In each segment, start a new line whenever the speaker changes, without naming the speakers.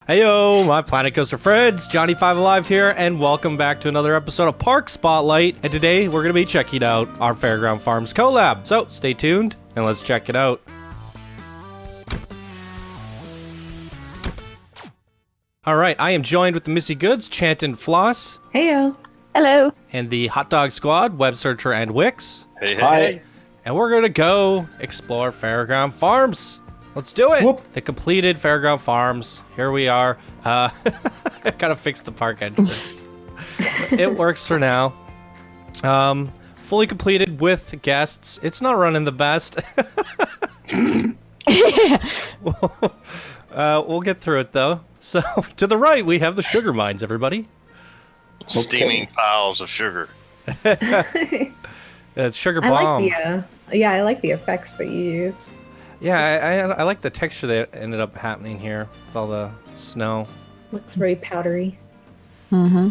Heyo, my Planet Coaster friends, Johnny 5 Alive here, and welcome back to another episode of Park Spotlight. And today we're going to be checking out our Fairground Farms collab. So stay tuned and let's check it out. All right, I am joined with the Missy Goods, Chant and Floss.
Heyo.
Hello.
And the Hot Dog Squad, Web Searcher and Wix.
Hey, hey.
Hi.
And we're going to go explore Fairground Farms. Let's do it.
Whoop.
The completed Fairground Farms. Here we are. I gotta fix the park entrance. It works for now. Fully completed with guests. It's not running the best. We'll get through it though. So to the right, we have the sugar mines, everybody.
Steaming piles of sugar.
It's sugar
I
bomb.
like the I like the effects that you use.
Yeah, I like the texture that ended up happening here with all the snow.
Looks very powdery.
Mm-hmm.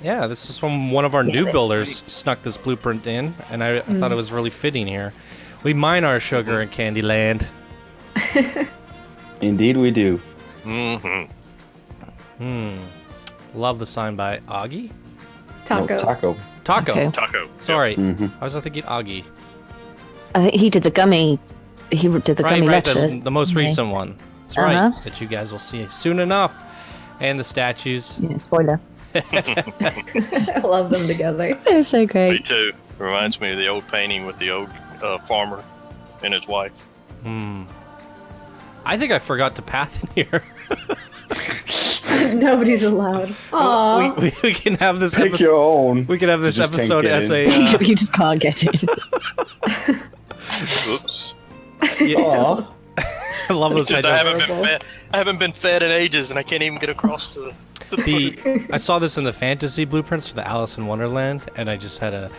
Yeah, this is from one of our new
that's
builders snuck this blueprint in, and I thought it was really fitting here. We mine our sugar in Candyland.
Indeed we do.
Love the sign by Augie.
Taco.
No, taco.
Taco.
Okay.
Taco.
Sorry,
Mhm.
I was thinking Augie.
I think he did the gummy. He did the gummy
Right,
letters.
the most
didn't he?
recent one. That's right,
Uh-huh.
that you guys will see soon enough. And the statues.
Yeah, spoiler.
I love them together.
They're so
Me
great.
too. Reminds me of the old painting with the old farmer and his wife.
I think I forgot to path in here.
Nobody's allowed. Aww.
we can have this
Pick
episode.
your own.
We can have this
You just can't
episode
get
as
in.
a.
You just can't get it.
Oops.
Aw.
I love those
Dude,
hedgehogs.
I haven't been fed in ages, and I can't even get across to the food.
I saw this in the fantasy blueprints for the Alice in Wonderland, and I just had to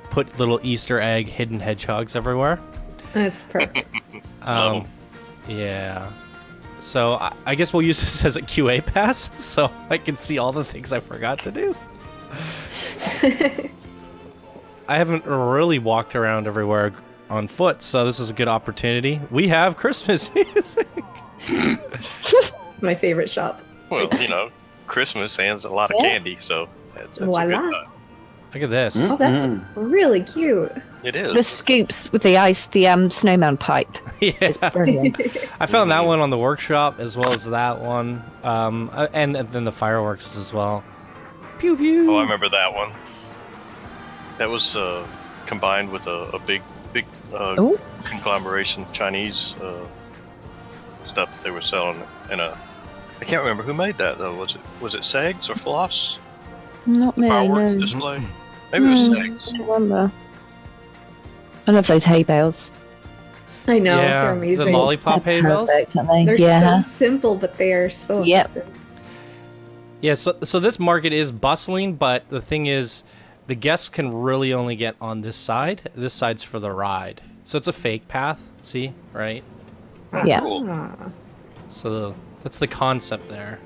put little Easter egg hidden hedgehogs everywhere.
That's perfect.
Love 'em.
Yeah. So I guess we'll use this as a QA pass, so I can see all the things I forgot to do. I haven't really walked around everywhere on foot, so this is a good opportunity. We have Christmas music.
My favorite shop.
Well, you know, Christmas and a lot of candy, so that's a
Voila.
good time.
Look at this.
Oh, that's really cute.
It is.
The scoops with the ice, the snowman pipe. It's
Yeah.
brilliant.
I found that one on the workshop as well as that one, and then the fireworks as well. Pew pew.
Oh, I remember that one. That was combined with a big
Oh.
conglomeration of Chinese stuff that they were selling. And I can't remember who made that though. Was it Segs or Floss?
Not me,
Fireworks
no.
display? Maybe it was
I
Segs.
don't remember. I love those hay bales.
I know,
Yeah,
they're
the
amazing.
lollipop hay
They're
bells.
perfect, aren't they?
They're
Yeah.
so simple, but they are so
Yep.
effective.
Yeah, so this market is bustling, but the thing is, the guests can really only get on this side. This side's for the ride. So it's a fake path, see? Right?
Yeah.
Cool.
Ah,
So that's the concept there.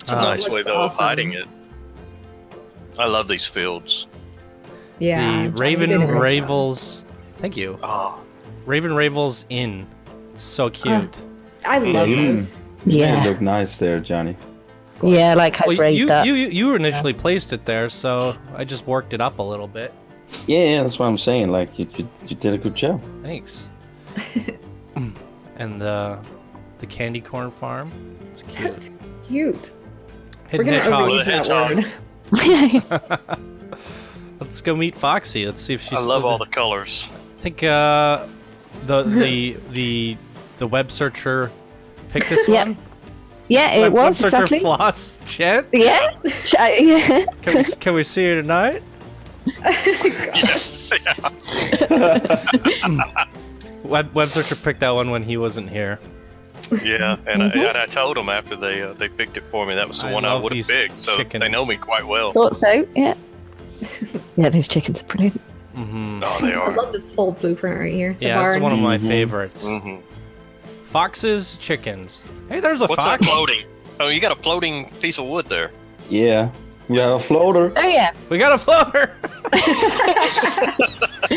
It's a nice way
looks
though
awesome.
of hiding it. I love these fields.
yeah.
The
Johnny
Raven
did a great job.
Ravels... Thank you.
Oh,
Raven Ravels Inn. It's so cute.
I love
Yeah,
those.
Yeah,
Yeah.
look nice there, Johnny.
Yeah, like I
Well,
raised
you,
that.
you initially placed it there, so I just worked it up a little bit.
Yeah, that's what I'm saying. Like you did a good job.
Thanks. And the candy corn farm. It's cute.
That's cute.
Hidden
We're gonna
hedgehog.
overuse
Hedgehog.
that word.
Let's go meet Foxy. Let's see if she's.
I love all the colors.
I think the web searcher picked this
Yep.
one.
Yeah, it
Web
was
searcher
exactly.
floss chat.
Yeah. Yeah.
Can we see her tonight? Web searcher picked that one when he wasn't here.
Yeah, and I told them after they picked it for me that was the
I
one I
love
would have
these
picked. So
chickens.
they know me quite well.
Thought so. Yeah. Yeah, those chickens are brilliant.
Mm-hmm.
Oh, they
I
are.
love this whole blueprint right here. The
Yeah, this is
barn.
one of my
Mhm.
favorites.
Mm-hmm.
Foxes, chickens. Hey, there's a
What's
fox.
that floating? Oh, you got a floating piece of wood there.
Yeah, we have a floater.
Oh yeah.
We got a floater.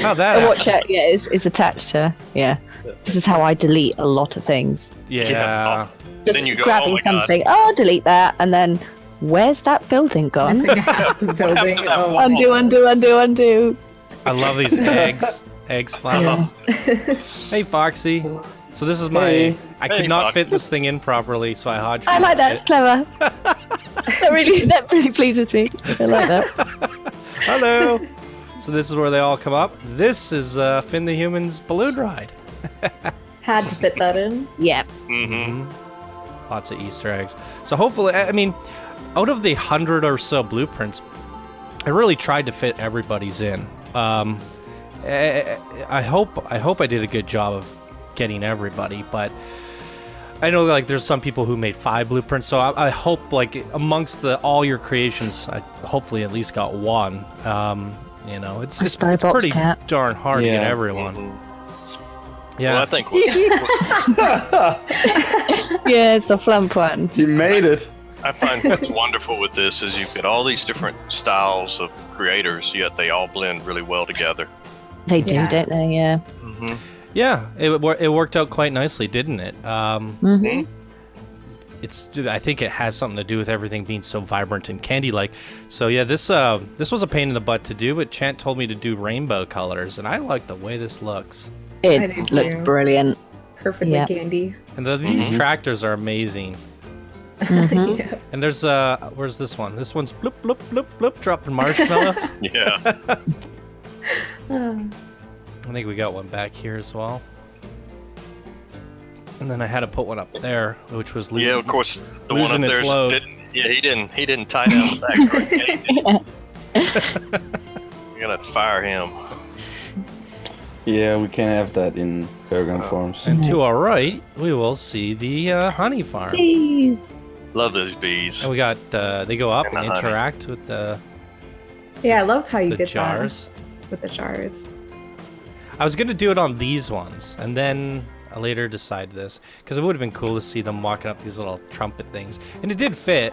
How that?
The
happen?
watch it, yeah, is attached to. Yeah. This is how I delete a lot of things.
Yeah.
Just
Then you go,
grabbing
"Oh my God."
something. Oh, I'll delete that, and then where's that building gone?
Missing half the
What happened
building.
to that
Oh.
one?
undo.
I love these eggs. Egg splatters. Hey, Foxy. So this is my.
Hey.
I could
Hey,
not
Foxy.
fit this thing in properly, so I hodgepodged
I like that. It's
it.
clever. that really pleases me. I like that.
Hello. So this is where they all come up. This is Finn the Human's balloon ride.
Had to fit that in.
Yeah.
Mm-hmm.
Lots of Easter eggs. So hopefully, I mean, out of the 100 or so blueprints, I really tried to fit everybody's in. I hope I did a good job of getting everybody, but I know like there's some people who made 5 blueprints, so I hope like amongst all your creations, I hopefully at least got one. You know, it's
Spybox
pretty
cat.
darn hard to get
Yeah.
everyone.
Mhm.
Yeah.
Well, I think
Yeah, it's the flump one.
You made it.
I find what's wonderful with this is you've got all these different styles of creators, yet they all blend really well together.
They do,
Yeah.
don't they? Yeah.
Mm-hmm.
Yeah, it worked out quite nicely, didn't it?
Mm-hmm.
I think it has something to do with everything being so vibrant and candy-like. So yeah, this was a pain in the butt to do, but Chant told me to do rainbow colors, and I like the way this looks.
I do
It looks
too.
brilliant.
Perfectly
Yeah.
candy.
And these tractors are amazing.
Mhm.
Yeah.
And there's where's this one? This one's bloop bloop bloop bloop dropping marshmallows.
Yeah.
I think we got one back here as well. And then I had to put one up there, which was
Yeah, of course, the one
losing
up
its
there.
load.
He didn't tie down the back. Right? You're gonna fire him.
Yeah, we can't have that in Fairground Farms.
And to our right, we will see the honey farm.
Please.
Love those bees.
And we got they go up
And
and
the honey.
interact with the
Yeah, I love how you did
jars.
that with the jars.
I was gonna do it on these ones, and then I later decided this because it would have been cool to see them walking up these little trumpet things, and it did fit.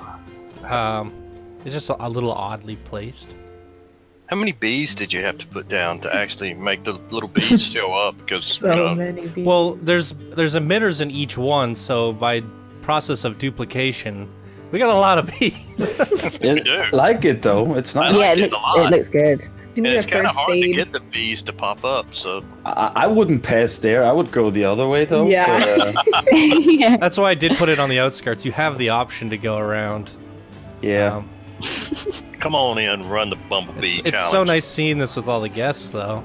It's just a little oddly placed.
How many bees did you have to put down to actually make the little bees show up? Because
So many bees.
Well, there's emitters in each one, so by process of duplication, we got a lot of bees.
I
do.
like it though. It's
I
nice.
like
Yeah,
it a lot.
it looks good.
you
and
need
it's
a
kind of
first
hard to
aid.
get the bees to pop up. So
I wouldn't pass there. I would go the other way though.
Yeah.
But,
Yeah.
That's why I did put it on the outskirts. You have the option to go around.
yeah.
come on in, and run the bumblebee
It's
challenge.
so nice seeing this with all the guests, though.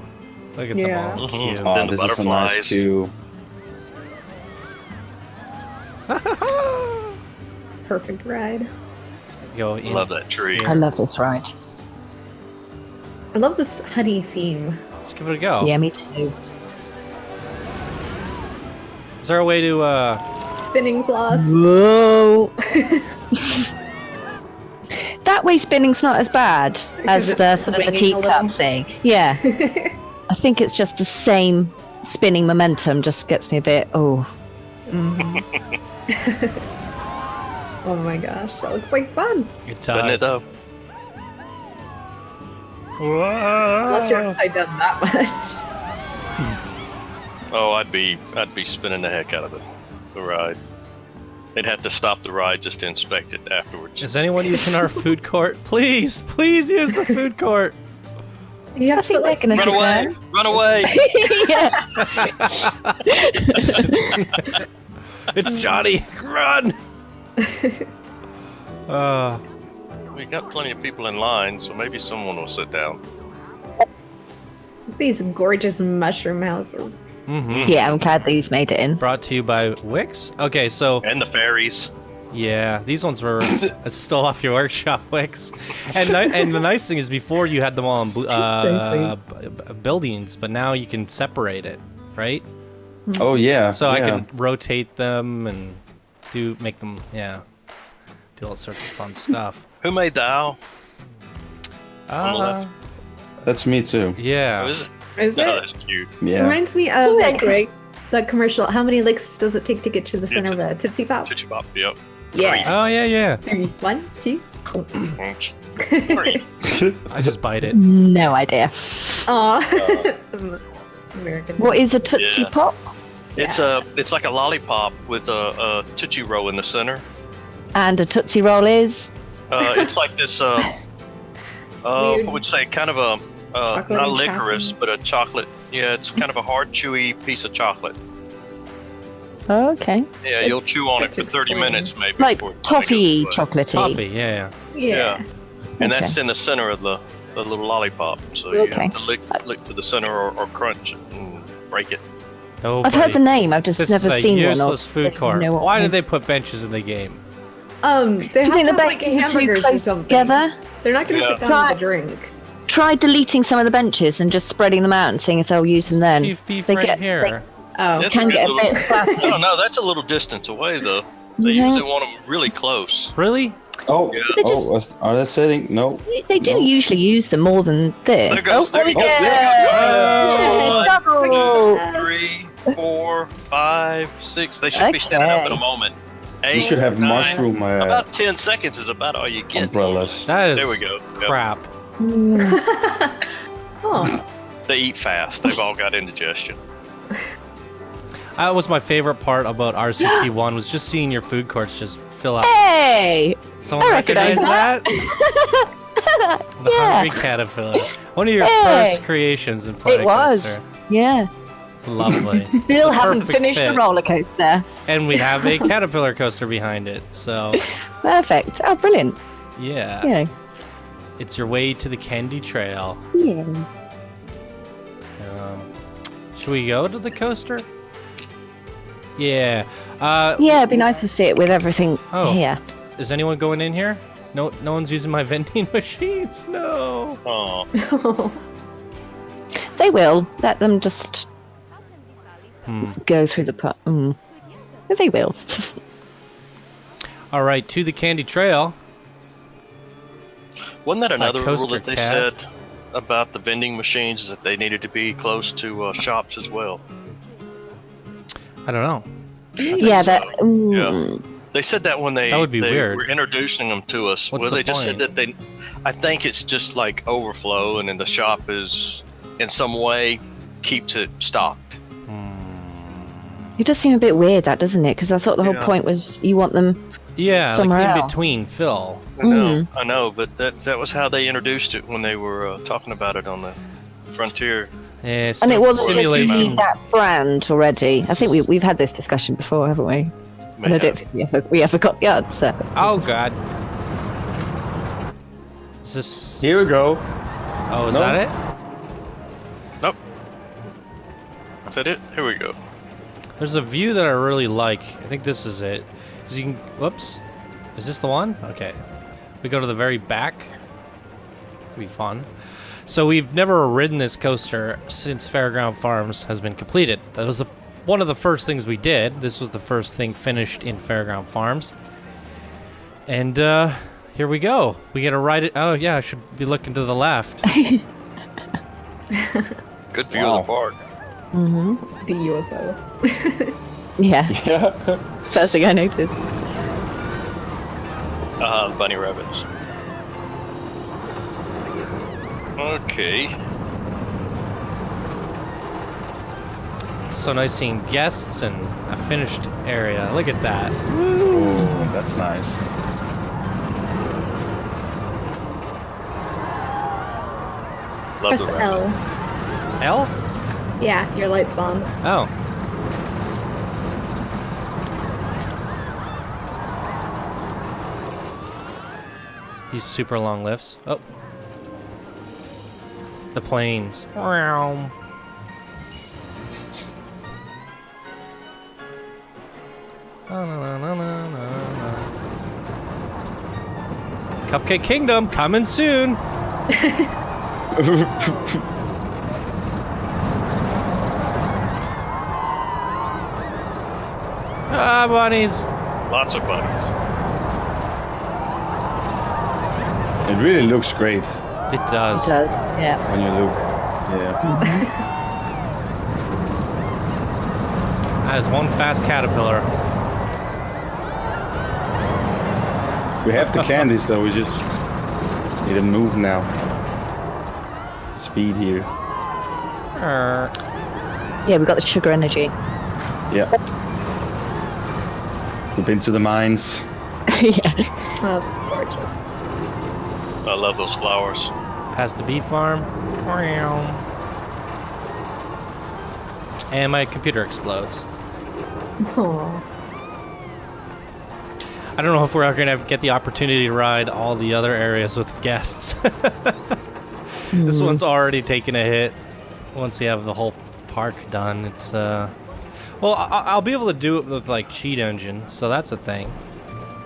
Look at
Yeah.
them all.
Mhm.
Cute.
And
Oh,
then the
this is a nice
butterflies.
queue.
Perfect ride.
Go in.
Love that tree.
I love this ride.
I love this honey theme.
Let's give it a go.
Yeah, me too.
Is there a way to
Spinning floss.
Whoa. That way spinning's not as bad
Because
as
it's
the sort of the
swinging a little.
teacup thing. Yeah. I think it's just the same spinning momentum just gets me a bit, oh.
Oh my gosh, that looks like fun.
it
Doesn't it though?
Unless you're upside down that much.
Oh, I'd be spinning the heck out of the ride. They'd have to stop the ride just to inspect it afterwards.
Is anyone using our food court? Please, please use the food court.
You
I
have to
think
put,
they're
like,
going to
Run away! Run away!
Yeah.
It's Johnny. Run.
We got plenty of people in line, so maybe someone will sit down.
these gorgeous mushroom houses.
Yeah, I'm glad these made it in.
Brought to you by Wix. Okay, so
And the fairies.
yeah, these ones were stole off your workshop, Wix. And and the nice thing is, before you had them all on buildings, but now you can separate it, right?
Oh yeah.
So I
yeah.
can rotate them and make them, do all sorts of fun stuff.
Who made the owl? On the left.
That's me too.
Yeah.
Oh, is it?
Is
Oh,
it?
that's cute.
Yeah.
Reminds me of that commercial. How many licks does it take to get to the center of a Tootsie Pop?
Tootsie Pop, yep.
Yeah.
Oh yeah, yeah.
1, 2. Oh.
3.
I just bite it.
No idea.
Aw. American.
What is a Tootsie
Yeah.
Pop?
It's like a lollipop with a Tootsie Roll in the center.
And a Tootsie Roll is?
It's like this.
Weird.
What would you say? Kind of a
Chocolate
not
and
licorice,
chocolate.
but a chocolate. Yeah, it's kind of a hard, chewy piece of chocolate.
Oh, okay.
Yeah, you'll
It's-
chew on it
it's
for 30
explained.
minutes maybe.
Like
before it
toffee
goes away.
chocolatey.
Toffee, yeah.
Yeah.
And that's in the center of the little lollipop. So you
Okay.
have to lick to the center or crunch it and break it.
Oh,
I've heard the name, I've just
This
never
is a
seen one.
useless food
like,
court.
know what
Why
it
did
is.
they put benches in the game?
They have
Do you
to
think the
have, like,
benches are too
hamburgers or
close
something.
together?
They're not going to
Yeah.
sit down with a drink.
Try deleting some of the benches and just spreading them out and seeing if they'll use them then.
Chief beef
They
right
get-
here.
Oh.
That's
Can
good
get a
little-
bit flappy.
No, that's a little distance away though. They
You think?
usually want them really close.
Really?
Oh,
Yeah.
They just-
are they setting? No.
They do
No.
usually use them more than this.
There goes-
there we
there
go!
you go.
Yay, double!
3, 4, 5, 6. They should be standing up in a
Okay.
moment.
You
8,
should have
9.
mushroom
About 10 seconds is about all you get.
umbrellas.
That is
There we go. Yep.
crap.
Oh.
They eat fast. They've all got indigestion.
That was my favorite part about RCT1 was just seeing your food courts just fill up.
Hey!
Someone
I recognize
recognize that? The
Yeah.
Hungry Caterpillar. One of your
Hey.
first creations in Planet
It was.
Coaster.
Yeah.
It's lovely.
Still
a
haven't
perfect
finished
fit.
the roller coaster.
And we have a caterpillar coaster behind it. So,
Perfect. Oh, brilliant.
yeah.
Yeah.
It's your way to the Candy Trail.
Yeah.
Should we go to the coaster? Yeah.
Yeah, it'd be nice to see it with everything
Oh.
here.
Is anyone going in here? No one's using my vending machines. No.
Oh,
They will. Let them just go through the pot. They will.
All right, to the Candy Trail.
wasn't that another rule
coaster
that they
cat.
said about the vending machines is that they needed to be close to shops as well?
I don't know.
Yeah, that.
so. Yeah. They said that when they
That would be
they
weird.
were introducing them to us.
What's
well,
the
they just said
point?
that I think it's just like overflow, and then the shop is in some way keeps it stocked.
It does seem a bit weird, that doesn't it? Because I thought the whole
Yeah.
point was you want them.
Yeah,
Somewhere
like in
else.
between, Phil.
I know, but that was how they introduced it when they were talking about it on the Frontier.
Yeah,
And it wasn't just you
simulation.
need that brand already. I think we've had this discussion before, haven't we? And I don't think we ever got the answer.
Oh God. Is this?
Here we go.
Oh, is
No.
that it?
Nope. Is that it? Here we go.
There's a view that I really like. I think this is it. 'Cause you can. Whoops. Is this the one? Okay. We go to the very back. Could be fun. So we've never ridden this coaster since Fairground Farms has been completed. That was one of the first things we did. This was the first thing finished in Fairground Farms. And here we go. We get to ride it. Oh yeah, I should be looking to the left.
Good view
Wow.
of the park.
The UFO.
Yeah,
Yeah.
first thing I noticed.
The bunny rabbits. Okay.
It's so nice seeing guests and a finished area. Look at that.
Oh, that's nice.
Love
Press
the rabbit.
L.
L?
Yeah, your light's on.
Oh. These super long lifts. Oh. The planes. Meow. Na, na, na, na, na, na. Cupcake Kingdom coming soon. Ah, bunnies.
Lots of bunnies.
It really looks great
It does.
It does, yeah.
when you look. Yeah.
That is one fast caterpillar.
We have the candy, so we just. Need to move now. Speed here.
Yeah, we got the sugar energy.
Yeah. We've been to the mines.
Yeah.
Oh, it's gorgeous.
I love those flowers.
Past the bee farm. And my computer explodes.
Aw.
I don't know if we're going to get the opportunity to ride all the other areas with guests. This one's already taken a hit. Once you have the whole park done, it's well, I'll be able to do it with like cheat engine, so that's a thing.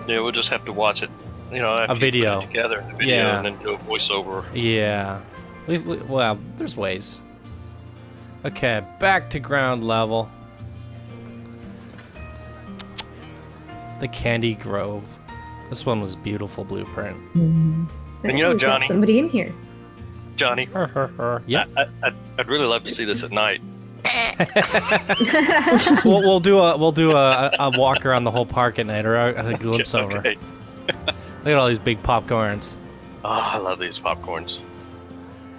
Yeah, we'll just have to watch it. You know, after
A video.
You put it together, a video,
Yeah.
and then do a voiceover.
Yeah. Well, there's ways. Okay, back to ground level. The Candy Grove. This one was beautiful blueprint.
And you know,
We've got
Johnny,
somebody in here.
Johnny,
Yep.
I'd really love to see this at night.
we'll do a walk around the whole park at night, or a glimpse over.
Okay.
Look at all these big popcorns.
Oh, I love these popcorns.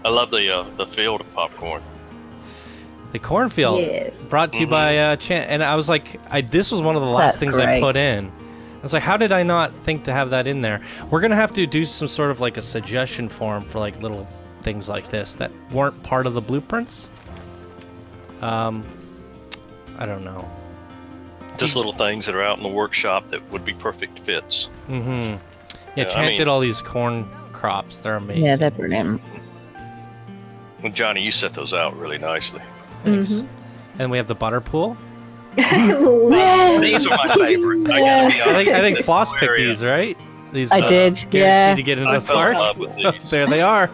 I love the field of popcorn.
The cornfield.
Yes.
Brought to you by Chan. And I was like, this was one of the last
That's
things I
great.
put in. I was like, how did I not think to have that in there? We're gonna have to do some sort of like a suggestion form for like little things like this that weren't part of the blueprints. I don't know.
Just little things that are out in the workshop that would be perfect fits.
Mm-hmm. Yeah,
Yeah,
Chan
I mean-
did all these corn crops. They're amazing.
Yeah, they're brilliant.
Well, Johnny, you set those out really nicely.
Thanks. And we have the butter pool.
These are my favorite. I gotta be honest.
I think
This
Floss
whole
picked
area,
these, right? These
I did,
guaranteed
yeah.
to get into
I
the
fell in
park.
love with these.
There they are.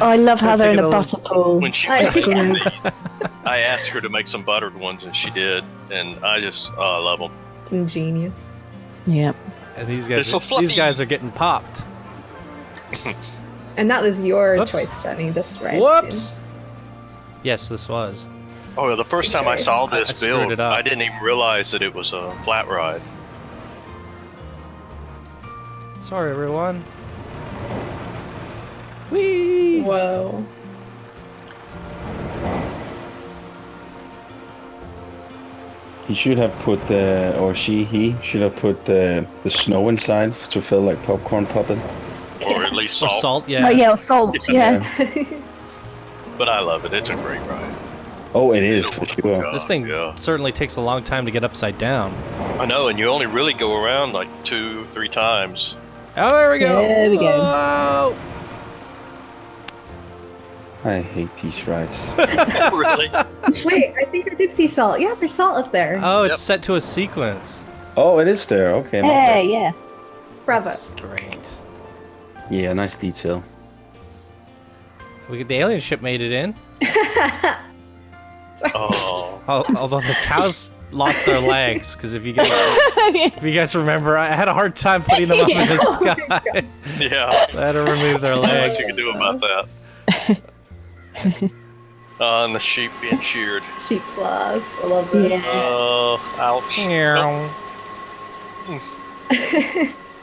Oh, I love how they're in
Taking
a
a
butter pool.
When she
I
was making
do.
these, I asked her to make some buttered ones, and she did. And I love them.
It's ingenious.
Yeah.
And these
They're
guys,
so fluffy.
these guys are getting popped.
And that was your
Whoops.
choice, Johnny. This right?
Whoops. Yes, this was.
Oh, the first time I saw
I
this
screwed
build,
it up.
I didn't even realize that it was a flat ride.
Sorry, everyone. Whee!
Whoa.
He should have put he should have put the snow inside to feel like popcorn popping.
Or at least
Or
salt.
salt, yeah.
Oh, yeah, salt, yeah.
But I love it. It's a great ride.
Oh, it is for sure.
This thing
Yeah.
certainly takes a long time to get upside down.
I know, and you only really go around like 2-3 times.
Oh, there we go.
There we go.
Whoa!
I hate these rides.
Really?
Wait, I think I did see salt. Yeah, there's salt up there.
Oh, it's
Yep.
set to a sequence.
Oh, it is there. Okay. not bad.
Hey, yeah.
Bravo.
That's great.
Yeah, nice detail.
We get the alien ship made it in.
Oh,
Although the cows lost their legs, because if you guys remember, I had a hard time putting them up in the sky.
yeah.
So I had to remove their
What
legs.
you can do about that? And the sheep being sheared.
Sheep claws. I love this.
Yeah.
Oh, ouch.
Meow.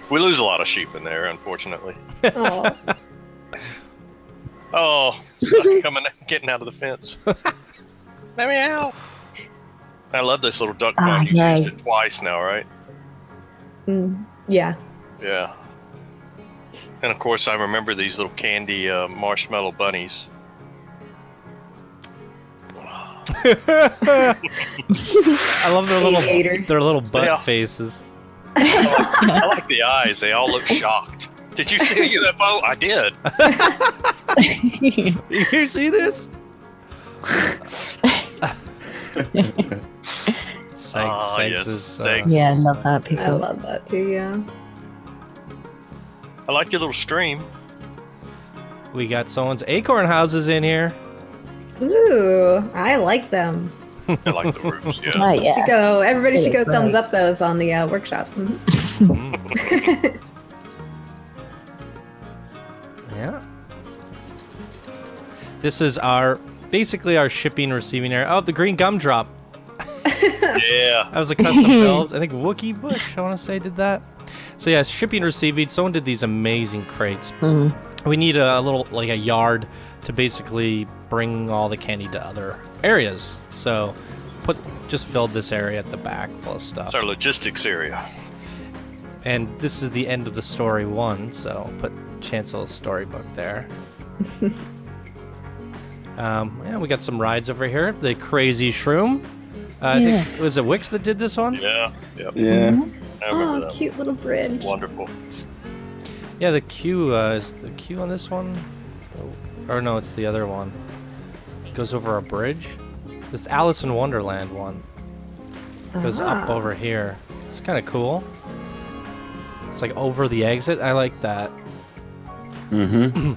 We lose a lot of sheep in there, unfortunately.
Aw.
Oh, stuck getting out of the fence. Let me out. I love this little duck pond. You
yay.
used it twice now, right?
Yeah.
Yeah. And of course, I remember these little candy marshmallow bunnies.
I love
Aviator.
their little butt
Yeah.
faces.
I like the eyes. They all look shocked. Did you see a UFO? I did.
You see this?
Ah, yes. Segs.
Yeah, I love that,
I
people.
love that too, yeah.
I like your little stream.
We got someone's acorn houses in here.
Ooh, I like them.
I like the roofs. Yeah.
Oh, yeah.
Everybody
They
should go
look
thumbs
great.
up those on the workshop.
Yeah. This is basically our shipping receiving area. Oh, the green gumdrop.
Yeah.
That was a custom build. I think Wookie Bush, I want to say, did that. So yeah, shipping, receiving. Someone did these amazing crates. We need a little, like a yard to basically bring all the candy to other areas. So just filled this area at the back full of stuff.
It's our logistics area.
And this is the end of the story 1, so put Chancel's storybook there. Yeah, we got some rides over here. The Crazy Shroom. I think, was it Wix that did this one?
Yeah. Yep.
Yeah.
I remember that.
Cute little bridge.
Wonderful.
Yeah, the queue, is the queue on this one? Or no, it's the other one. It goes over a bridge. This Alice in Wonderland one. Goes up over here. It's kind of cool. It's like over the exit. I like that.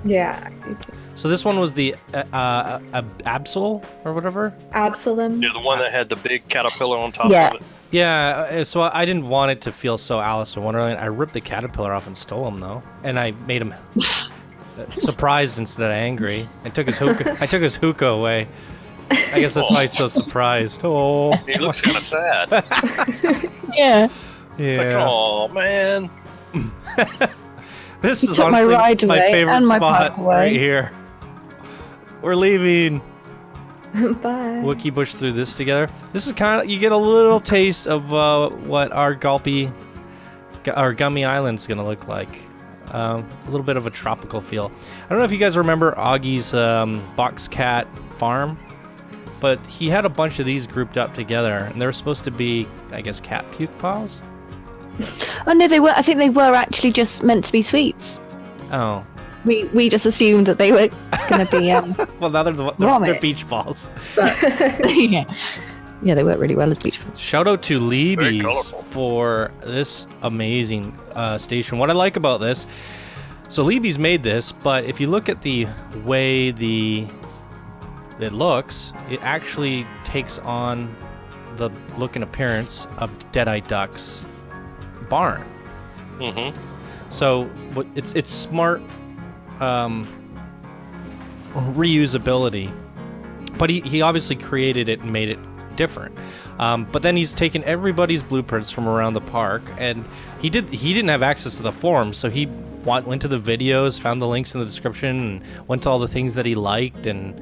Yeah.
So this one was the Absol or whatever?
Absalom.
Yeah, the one that had the big caterpillar on top
Yeah.
of it.
Yeah, so I didn't want it to feel so Alice in Wonderland. I ripped the caterpillar off and stole him, though. And I made him surprised instead of angry. I took his hookah away. I guess that's why he's so surprised. Oh.
He looks kind of sad.
Yeah.
Yeah.
Like, oh, man.
This
He
is
took my
honestly
ride
my
away
favorite
and my
spot
park away.
right here. We're leaving.
Bye.
Wookie Bush threw this together. This is kind of, you get a little taste of what our gummy island's gonna look like. A little bit of a tropical feel. I don't know if you guys remember Augie's box cat farm, but he had a bunch of these grouped up together, and they were supposed to be, I guess, cat puke piles.
Oh no, they were. I think they were actually just meant to be sweets.
Oh,
We just assumed that they were going to be.
well now they're they're
Vomit.
beach balls.
But, yeah, they work really well as beach balls.
Shout out to
Very
Leebies
colorful.
for this amazing station. What I like about this, so Leebies made this, but if you look at the way it looks, it actually takes on the look and appearance of Deadeye Duck's barn.
Mm-hmm.
So it's smart reusability, but he obviously created it and made it different. But then he's taken everybody's blueprints from around the park, and he didn't have access to the forums, so he went to the videos, found the links in the description, and went to all the things that he liked, and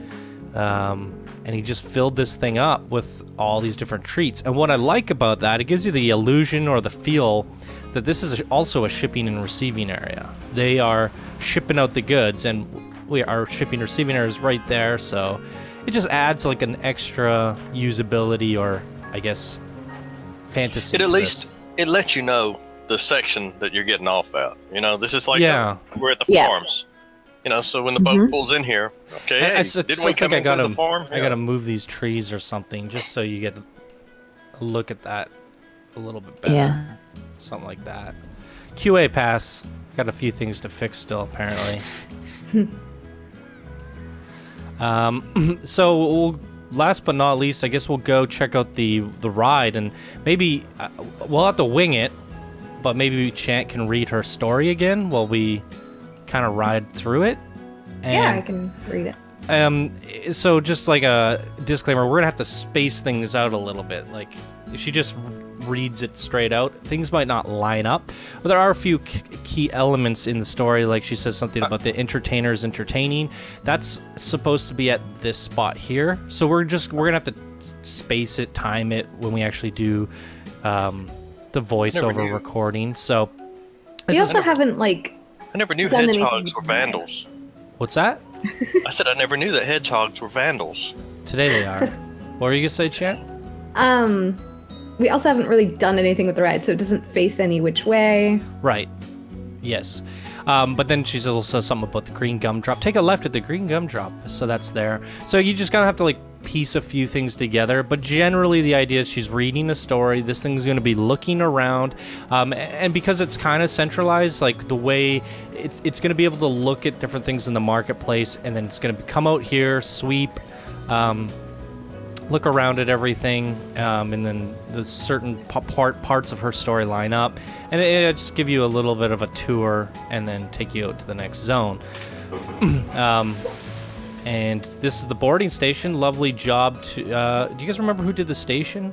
he just filled this thing up with all these different treats. And what I like about that, it gives you the illusion or the feel that this is also a shipping and receiving area. They are shipping out the goods, and our shipping and receiving area is right there, so it just adds like an extra usability, or I guess fantasy.
It at least it lets you know the section that you're getting off at. You know, this is like we're at the farms. You know, so when the boat pulls in here, okay, hey, didn't we come in from the farm?
I gotta move these trees or something just so you get a look at that a little bit better.
Yeah.
Something like that. QA pass. Got a few things to fix still, apparently. So last but not least, I guess we'll go check out the ride, and maybe we'll have to wing it, but maybe Chant can read her story again while we kind of ride through it. And,
Yeah, I can read it.
so just like a disclaimer, we're gonna have to space things out a little bit. Like if she just reads it straight out, things might not line up. But there are a few key elements in the story, like she says something about the entertainers entertaining. That's supposed to be at this spot here. So we're gonna have to space it, time it when we actually do the voiceover recording. So
We also haven't
I never knew
done anything
hedgehogs were
with that.
vandals.
what's that?
I said I never knew that hedgehogs were vandals.
Today they are. What were you gonna say, Chant?
We also haven't really done anything with the ride, so it doesn't face any which way.
Right. Yes. But then she also says something about the green gumdrop. Take a left at the green gumdrop. So that's there. So you just gotta have to piece a few things together. But generally the idea is she's reading a story. This thing's gonna be looking around. And because it's kind of centralized, the way it's gonna be able to look at different things in the marketplace, and then it's gonna come out here, sweep, look around at everything, and then the certain parts of her story line up, and it'll just give you a little bit of a tour and then take you out to the next zone. And this is the boarding station. Lovely job to do you guys remember who did the station?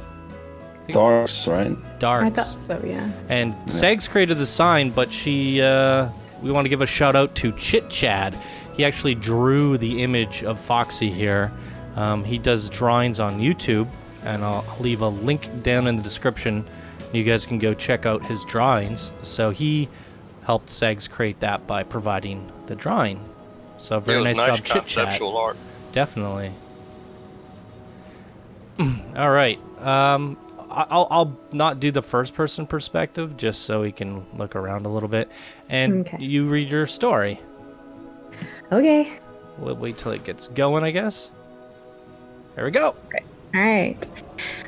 Darks, right?
Darks.
I thought so, yeah.
And Segs created the sign, but we want to give a shout out to Chit Chad. He actually drew the image of Foxy here. He does drawings on YouTube, and I'll leave a link down in the description. You guys can go check out his drawings. So he helped Segs create that by providing the drawing. So very nice job, Chit Chat.
Conceptual art.
Definitely. All right. I'll not do the first person perspective just so we can look around a little bit, and you read your story.
Okay.
We'll wait till it gets going, I guess. There we go.
Okay. All right.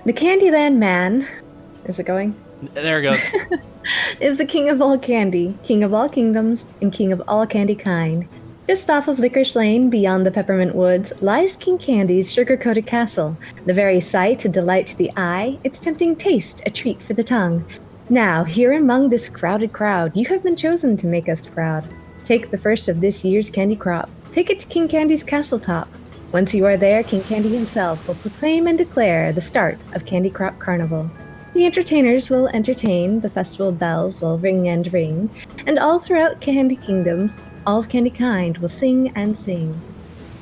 The Candyland man, is it going?
There it goes.
Is the king of all candy, king of all kingdoms, and king of all candy kind. Just off of Licorice Lane, beyond the Peppermint Woods, lies King Candy's sugar-coated castle. The very sight, a delight to the eye, its tempting taste, a treat for the tongue. Now, here among this crowded crowd, you have been chosen to make us proud. Take the first of this year's candy crop. Take it to King Candy's castle top. Once you are there, King Candy himself will proclaim and declare the start of Candy Crop Carnival. The entertainers will entertain, the festival bells will ring and ring, and all throughout Candy Kingdoms, all of Candy Kind will sing and sing.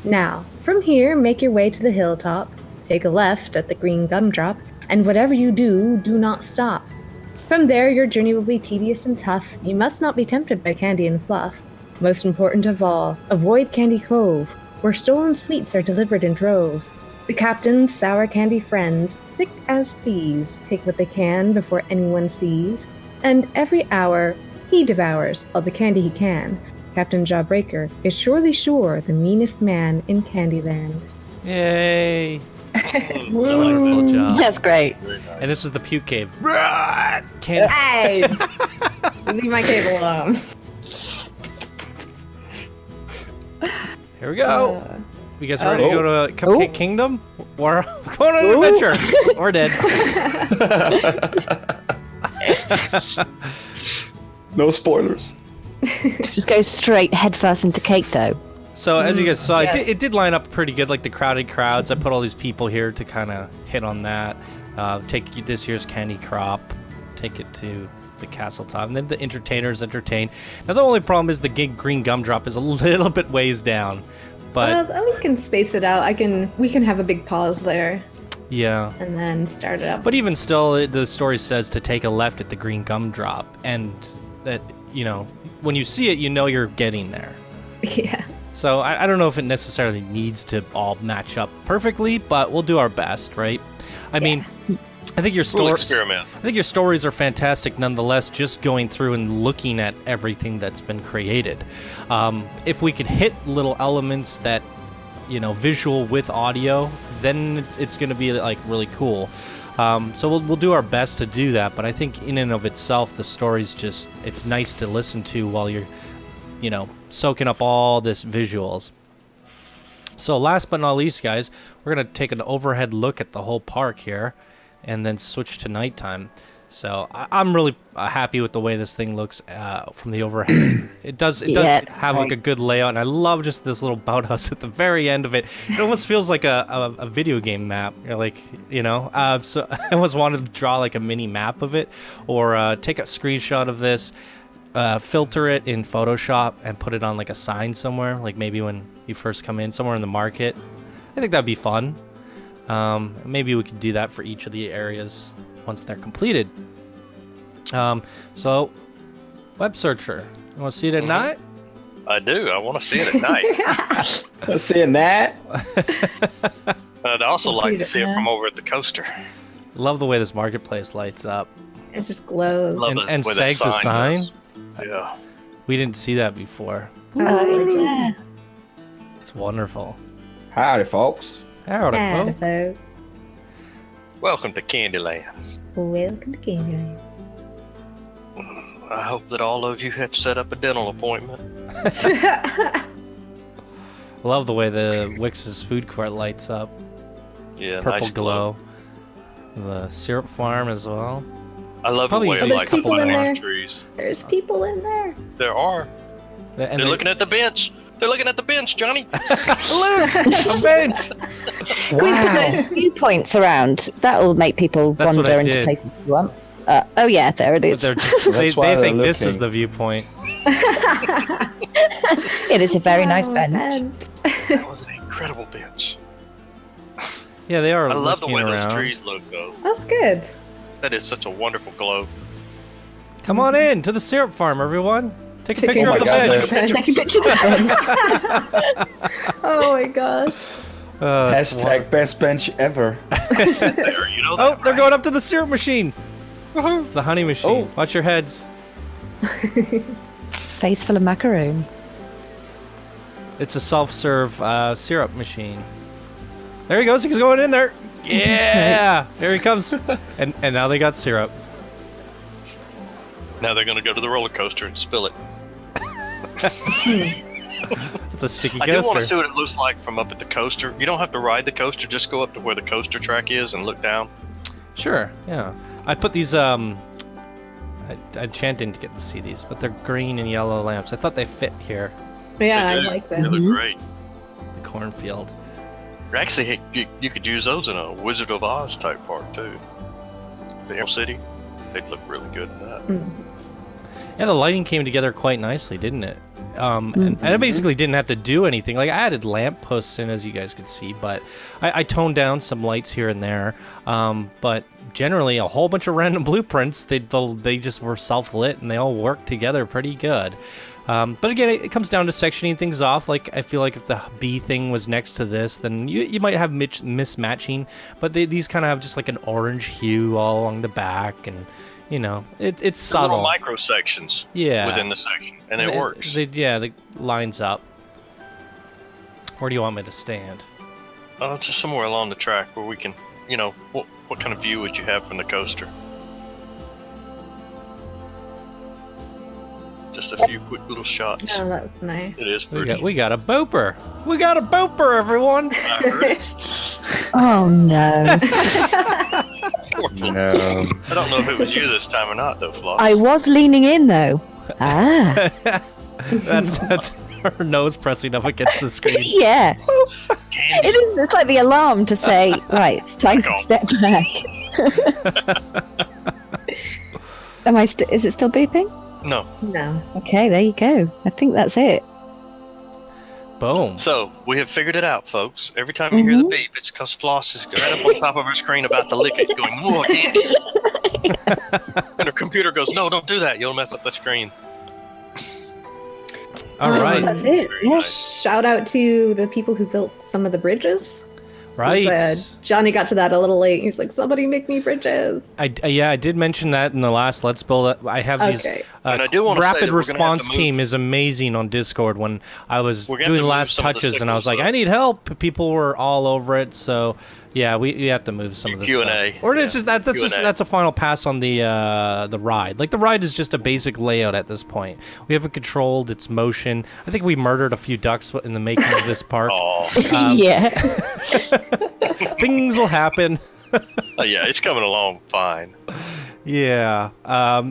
Now, from here, make your way to the hilltop, take a left at the green gumdrop, and whatever you do, do not stop. From there, your journey will be tedious and tough. You must not be tempted by candy and fluff. Most important of all, avoid Candy Cove, where stolen sweets are delivered in droves. The captain's sour candy friends, thick as thieves, take what they can before anyone sees, and every hour, he devours all the candy he can. Captain Jawbreaker is surely sure the meanest man in Candyland.
Yay! Wonderful job.
That's great.
Nice.
And this is the puke cave.
Hey! Leave my cave alone.
Here we go. You guys ready to go to Cupcake Kingdom? We're going on an adventure. Or dead.
No spoilers.
Just go straight headfirst into cake, though.
So as you guys saw,
yes.
it did line up pretty good, like the crowded crowds. I put all these people here to kind of hit on that. Take this year's candy crop, take it to the castle top, and then the entertainers entertain. Now the only problem is the green gumdrop is a little bit ways down, but
Well, we can space it out. We can have a big pause there
yeah.
and then start it up.
But even still, the story says to take a left at the green gumdrop, and that, you know, when you see it, you know you're getting there.
Yeah.
So I don't know if it necessarily needs to all match up perfectly, but we'll do our best, right? I mean, I think your
We'll experiment.
I think your stories are fantastic nonetheless, just going through and looking at everything that's been created. If we could hit little elements that, you know, visual with audio, then it's going to be like really cool. So we'll do our best to do that, but I think in and of itself, the story's just, it's nice to listen to while you're, you know, soaking up all this visuals. So last but not least, guys, we're going to take an overhead look at the whole park here and then switch to nighttime. So I'm really happy with the way this thing looks from the overhead. It does have like a good layout, and I love just this little boathouse at the very end of it. It almost feels like a video game map. You're like, you know, so I almost wanted to draw like a mini map of it, or take a screenshot of this, filter it in Photoshop, and put it on like a sign somewhere, like maybe when you first come in, somewhere in the market. I think that'd be fun. Maybe we could do that for each of the areas once they're completed. So, web searcher, you want to see it at night?
I do. I want to see it at night.
Let's see that.
I'd also like to see it from over at the coaster.
Love the way this marketplace lights up.
It just glows.
Love
And
the way that
Segs' sign?
goes. Yeah.
We didn't see that before.
Yeah.
It's wonderful.
Howdy, folks.
Howdy,
Hello,
folks.
folks.
Welcome to Candyland.
Welcome to Candyland.
I hope that all of you have set up a dental appointment.
Love the way the Wix's food court lights up.
Yeah,
Purple
nice
glow. The syrup farm as well.
I love
Probably
the way
see
it
a
lights
couple
up
in
the
there.
trees.
There's people in there.
There are.
And
They're looking at the bench. They're looking at the bench, Johnny.
Look, a bench.
We put those viewpoints around. That'll make people wander into places you want. Oh yeah, there it is.
But they think this is the viewpoint.
It is a very nice bench.
That was an incredible bench.
Yeah, they are.
I love the way those trees look, though.
That's good.
That is such a wonderful glow.
Come on in to the syrup farm, everyone. Take a picture of the bench.
Take a picture of the bench.
Oh my gosh.
Hashtag best bench ever.
There, you know
they're going up to the syrup machine. The honey machine. Oh. Watch your heads.
Face full of macaroon.
It's a self-serve syrup machine. There he goes. He's going in there. Yeah. There he comes. And now they got syrup.
Now they're going to go to the roller coaster and spill it.
It's a sticky coaster.
I do want to see what it looks like from up at the coaster. You don't have to ride the coaster. Just go up to where the coaster track is and look down.
Sure. Yeah. I put these. I didn't get to see these, but they're green and yellow lamps. I thought they fit here.
Yeah, I like them.
They look great.
The cornfield.
Actually, you could use those in a Wizard of Oz type park too. The Emerald City, they'd look really good in that.
Yeah, the lighting came together quite nicely, didn't it? And I basically didn't have to do anything. Like, I added lamp posts in, as you guys could see, but I toned down some lights here and there. But generally, a whole bunch of random blueprints. They just were self-lit, and they all worked together pretty good. But again, it comes down to sectioning things off. Like, I feel like if the bee thing was next to this, then you might have mismatching. But these kind of have just like an orange hue all along the back, and you know, it's subtle.
Little micro sections. Within the section, and it works.
It lines up. Where do you want me to stand?
Just somewhere along the track where we can, you know, what kind of view would you have from the coaster? Just a few quick little shots.
Oh, that's nice.
It is pretty.
We got a boper. We got a boper, everyone.
Oh no.
No.
I don't know if it was you this time or not, though, Floss.
I was leaning in though.
That's her nose pressing up against the screen.
Yeah.
Candy.
It is. It's like the alarm to say, right, it's time to step back. Is it still beeping?
No.
Okay, there you go. I think that's it.
Boom.
So, we have figured it out, folks. Every time you hear the beep, it's because Floss is right up on top of her screen about to lick it, going, more candy. And her computer goes, no, don't do that. You'll mess up the screen.
All right.
That's it.
Nice.
Shout out to the people who built some of the bridges.
Right.
Johnny got to that a little late. He's like, somebody make me bridges.
I did mention that in the last Let's Build It. I have these
and I do want to say
rapid
that
response team is amazing on Discord. When I was doing the last touches and I was like, I need help, people were all over it. So yeah, we have to move some of this
Q&A.
stuff. Or it's just that's a final pass on the ride. Like, the ride is just a basic layout at this point. We haven't controlled its motion. I think we murdered a few ducks in the making of this park.
Yeah.
Things will happen.
Yeah, it's coming along fine.
Yeah.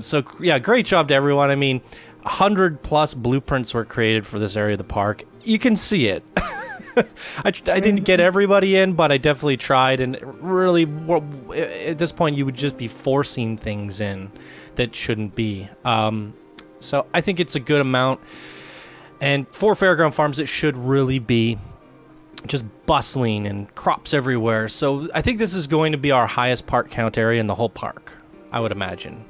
So yeah, great job to everyone. I mean, 100+ blueprints were created for this area of the park. You can see it. I didn't get everybody in, but I definitely tried. And really, at this point, you would just be forcing things in that shouldn't be. So I think it's a good amount. And for Fairground Farms, it should really be just bustling and crops everywhere. So I think this is going to be our highest park count area in the whole park, I would imagine.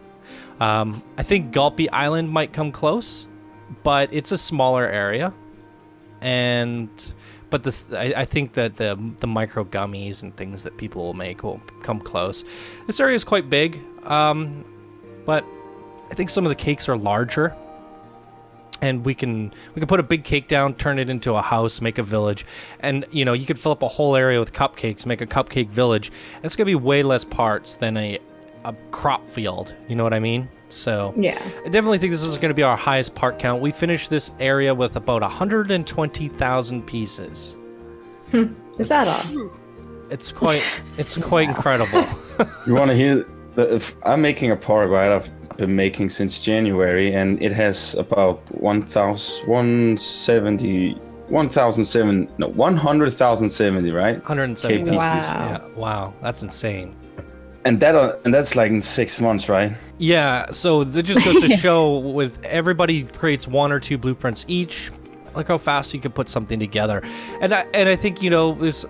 I think Gulpy Island might come close, but it's a smaller area. But I think that the micro gummies and things that people will make will come close. This area is quite big, but I think some of the cakes are larger. And we can put a big cake down, turn it into a house, make a village, and you know, you could fill up a whole area with cupcakes, make a cupcake village. And it's gonna be way less parts than a crop field. You know what I mean? So
yeah,
I definitely think this is going to be our highest part count. We finished this area with about 120,000 pieces.
Is that all?
It's quite incredible.
You want to hear? I'm making a park, right? I've been making since January, and it has about 170 100,070, right?
170,000.
KPCs.
Wow.
Yeah, wow, that's insane.
And that's like in 6 months, right?
Yeah, so that just goes to show with everybody creates 1 or 2 blueprints each. Look how fast you can put something together. And I think, you know, this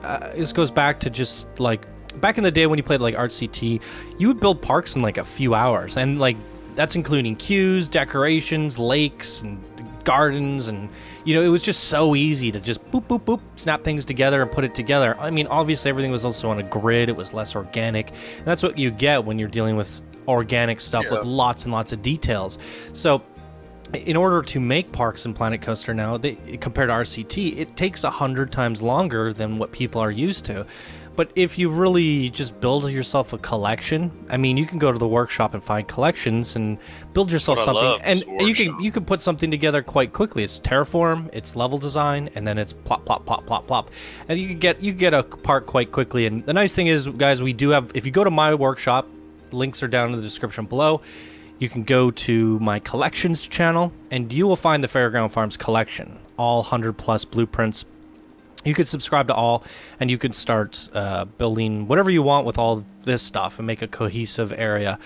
goes back to just like back in the day when you played like ArtCT, you would build parks in like a few hours, and like that's including queues, decorations, lakes, and gardens, and you know, it was just so easy to just boop boop boop snap things together and put it together. I mean, obviously everything was also on a grid, it was less organic, and that's what you get when you're dealing with organic stuff with lots and lots of details. So in order to make parks in Planet Coaster now, compared to RCT, it takes 100 times longer than what people are used to. But if you really just build yourself a collection, I mean, you can go to the workshop and find collections and build yourself something, and you can put something together quite quickly. It's terraform, it's level design, and then it's plop plop plop plop plop, and you get a park quite quickly. And the nice thing is, guys, we do have. If you go to my workshop, links are down in the description below. You can go to my collections channel, and you will find the Fairground Farms collection, all 100+ blueprints. You could subscribe to all, and you could start building whatever you want with all this stuff and make a cohesive area.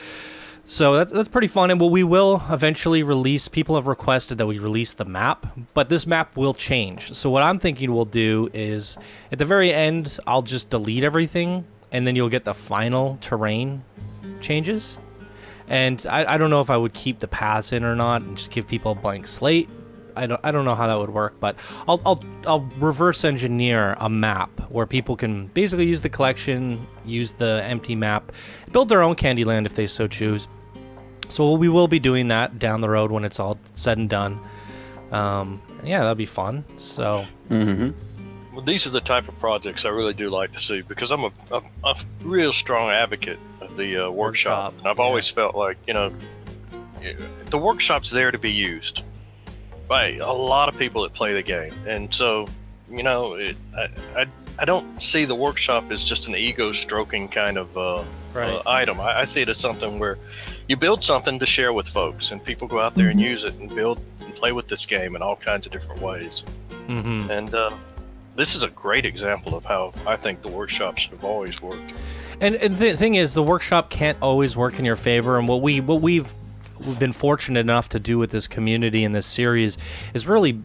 So that's pretty fun, and we will eventually release. People have requested that we release the map, but this map will change. So what I'm thinking we'll do is, at the very end, I'll just delete everything, and then you'll get the final terrain changes. And I don't know if I would keep the paths in or not and just give people a blank slate. I don't know how that would work, but I'll reverse engineer a map where people can basically use the collection, use the empty map, build their own Candyland if they so choose. So we will be doing that down the road when it's all said and done. Yeah, that'll be fun. So.
Mm-hmm. Well, these are the type of projects I really do like to see, because I'm a real strong advocate of the workshop, and I've always felt like, you know, the workshop's there to be used by a lot of people that play the game, and so, you know, I don't see the workshop as just an ego-stroking kind of item. I see it as something where you build something to share with folks, and people go out there and use it and build and play with this game in all kinds of different ways. Mm-hmm. And this is a great example of how I think the workshops have always worked.
And the thing is, the workshop can't always work in your favor, and what we've been fortunate enough to do with this community in this series is really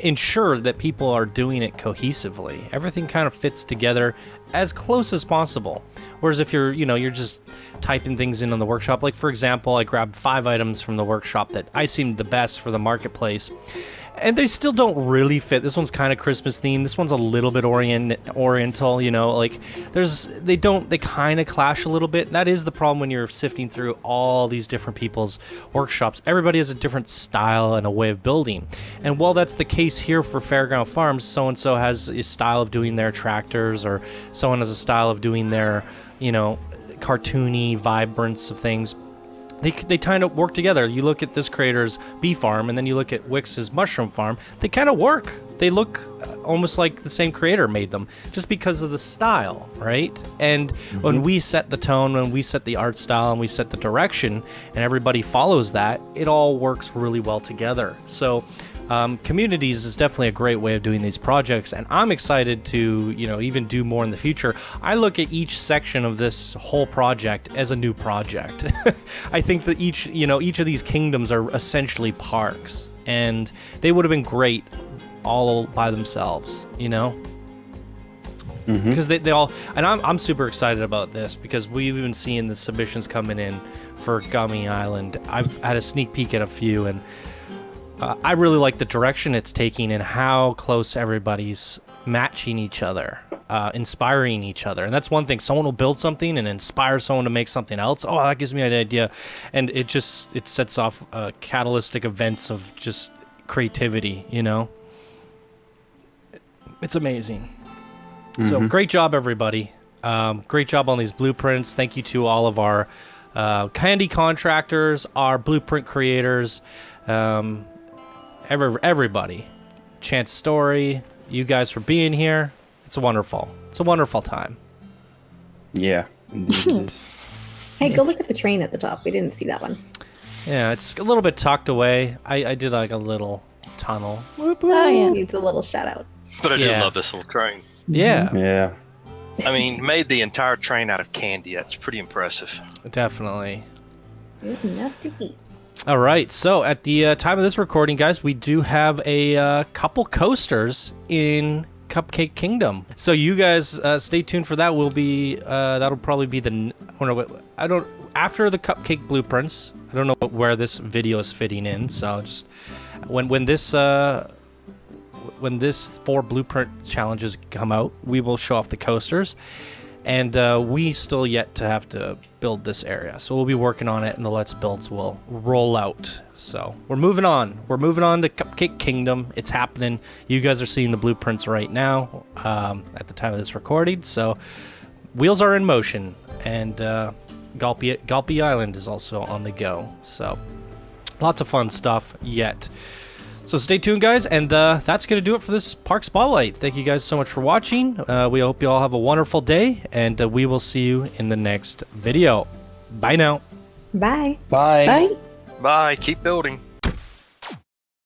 ensure that people are doing it cohesively. Everything kind of fits together as close as possible. Whereas if you're just typing things in on the workshop, like for example, I grabbed 5 items from the workshop that I seemed the best for the marketplace, and they still don't really fit. This one's kind of Christmas themed. This one's a little bit oriental, you know, like they kind of clash a little bit. That is the problem when you're sifting through all these different people's workshops. Everybody has a different style and a way of building. And while that's the case here for Fairground Farms, so-and-so has a style of doing their tractors, or someone has a style of doing their, you know, cartoony vibrance of things. They kind of work together. You look at this creator's bee farm, and then you look at Wix's mushroom farm. They kind of work. They look almost like the same creator made them, just because of the style, right? And when we set the tone, when we set the art style, and we set the direction, and everybody follows that, it all works really well together. So communities is definitely a great way of doing these projects, and I'm excited to, you know, even do more in the future. I look at each section of this whole project as a new project. I think that each of these kingdoms are essentially parks, and they would have been great all by themselves, you know, because they all, and I'm super excited about this because we've even seen the submissions coming in for Gummy Island. I've had a sneak peek at a few, and I really like the direction it's taking and how close everybody's matching each other, inspiring each other. And that's one thing. Someone will build something and inspire someone to make something else. Oh, that gives me an idea. And it sets off catalytic events of just creativity, you know? It's amazing. So great job, everybody. Great job on these blueprints. Thank you to all of our candy contractors, our blueprint creators, everybody. Chance Story, you guys for being here. It's a wonderful time.
Yeah, indeed.
Hey, go look at the train at the top. We didn't see that one.
Yeah, it's a little bit tucked away. I did like a little tunnel.
Oh, yeah.
Needs a little shout out.
But I do
Yeah.
love this little train.
Yeah,
Yeah.
I mean, made the entire train out of candy. That's pretty impressive.
definitely.
Good enough to eat.
All right, so at the time of this recording, guys, we do have a couple coasters in Cupcake Kingdom. So you guys stay tuned for that. Will be that'll probably be after the Cupcake blueprints. I don't know where this video is fitting in. So just when this 4 blueprint challenges come out, we will show off the coasters. And we still yet to have to build this area. So we'll be working on it, and the Let's Builds will roll out. So we're moving on. We're moving on to Cupcake Kingdom. It's happening. You guys are seeing the blueprints right now at the time of this recording. So wheels are in motion, and Gulpy Island is also on the go. So lots of fun stuff yet. So stay tuned, guys, and that's going to do it for this Park Spotlight. Thank you guys so much for watching. We hope you all have a wonderful day, and we will see you in the next video. Bye now.
Bye.
Bye.
Bye.
Bye. Keep building.